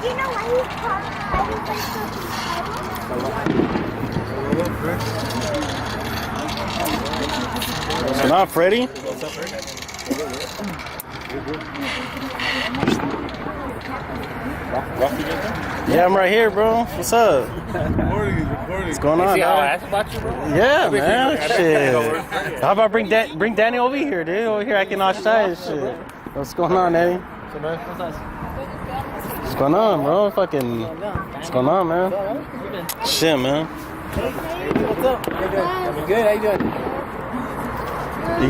you know why he's called Firework? What's up, Freddy? What's up, Freddy? Yeah, I'm right here, bro. What's up? Recording. What's going on, See how I dog? asked about you, bro? Yeah, man. Shit. How about bring Danny over here, dude? Over here acting all shy and shit. What's going on, Eddie? What's going on, bro? Fucking. What's going on, man? Shit, man. What's up? How you doing? I'm good. How you doing?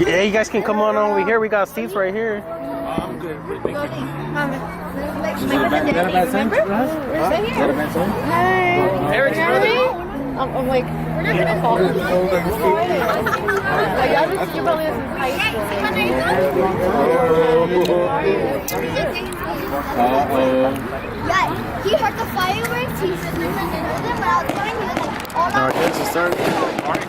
Yeah, you guys can come on over here. We got seats right here. I'm good. Thank you. Is that a bad sign? Eric's brother. I'm like, we're not gonna call him. Like, I just you probably in high school. Yeah, he heard the fireworks. He said, but I was telling you that all Our kids are starting. Party.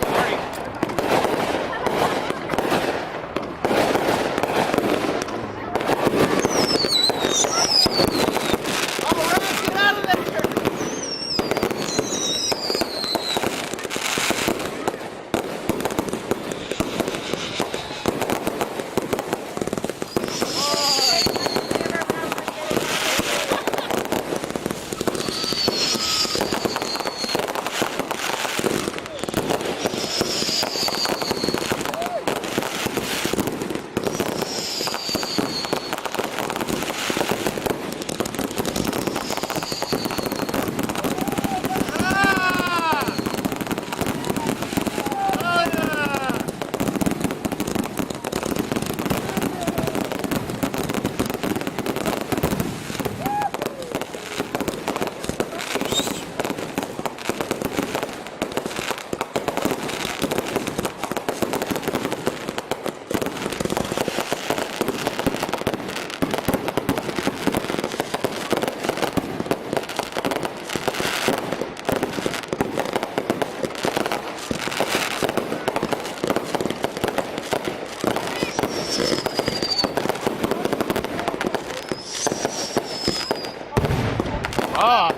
Ah.